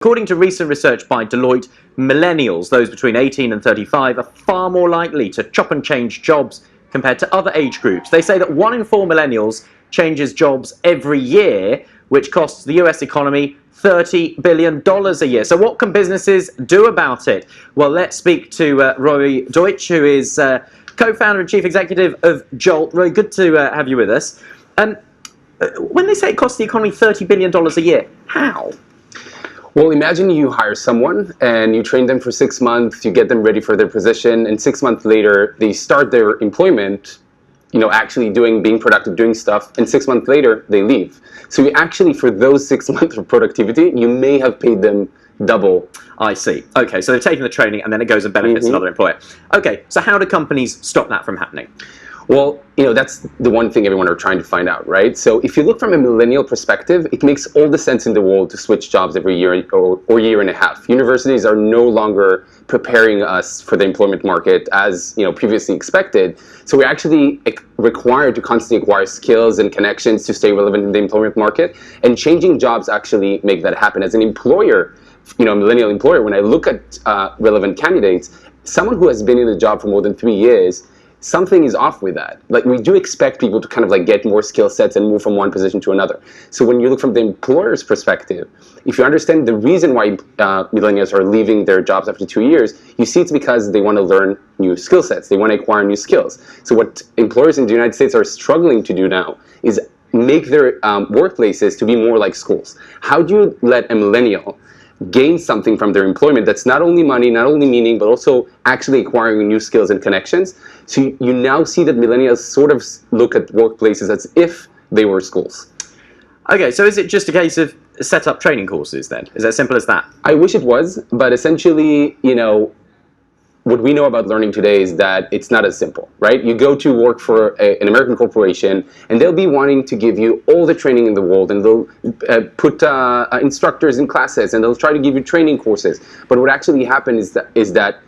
According to recent research by Deloitte, millennials, those between 18 and 35, are far more likely to chop and change jobs compared to other age groups. They say that 1 in 4 millennials changes jobs every year, which costs the US economy $30 billion a year. So what can businesses do about it? Well, let's speak to Roei Deutsch, who is co-founder and chief executive of Jolt. Roei, good to have you with us. When they say it costs the economy $30 billion a year, how? Well, imagine you hire someone and you train them for 6 months, you get them ready for their position, and 6 months later they start their employment, actually being productive, doing stuff, and 6 months later they leave. So you actually, for those 6 months of productivity, you may have paid them double. I see. Okay, so they've taken the training and then it goes and benefits another employer. Okay, so how do companies stop that from happening? Well, that's the one thing everyone are trying to find out, right? So if you look from a millennial perspective, it makes all the sense in the world to switch jobs every year or year and a half. Universities are no longer preparing us for the employment market as previously expected. So we're actually required to constantly acquire skills and connections to stay relevant in the employment market. And changing jobs actually make that happen. As an employer, a millennial employer, when I look at relevant candidates, someone who has been in the job for more than 3 years, something is off with that. Like, we do expect people to kind of get more skill sets and move from one position to another. So when you look from the employer's perspective, if you understand the reason why millennials are leaving their jobs after 2 years, you see it's because they want to learn new skill sets. They want to acquire new skills. So what employers in the United States are struggling to do now is make their workplaces to be more like schools. How do you let a millennial gain something from their employment that's not only money, not only meaning, but also actually acquiring new skills and connections? So you now see that millennials sort of look at workplaces as if they were schools. Okay, so is it just a case of set up training courses then? Is it as simple as that? I wish it was, but essentially, what we know about learning today is that it's not as simple, right? You go to work for an American corporation, and they'll be wanting to give you all the training in the world, and they'll put instructors in classes, and they'll try to give you training courses. But what actually happens is that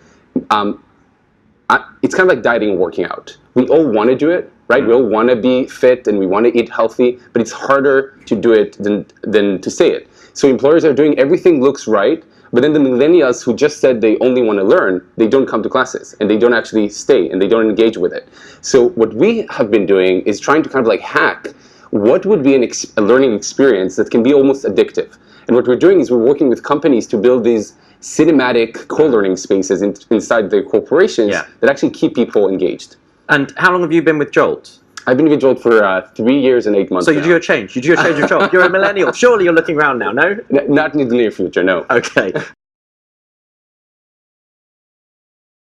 it's kind of like dieting and working out. We all want to do it, right? We all want to be fit, and we want to eat healthy, but it's harder to do it than to say it. So employers are doing everything looks right, but then the millennials who just said they only want to learn, they don't come to classes, and they don't actually stay, and they don't engage with it. So what we have been doing is trying to kind of hack what would be a learning experience that can be almost addictive. And what we're doing is we're working with companies to build these cinematic co-learning spaces inside the corporations that actually keep people engaged. And how long have you been with Jolt? I've been with Jolt for 3 years and 8 months So you do a change. You do a change of job. You're a millennial. Surely you're looking around now, no? Not in the near future, no. Okay.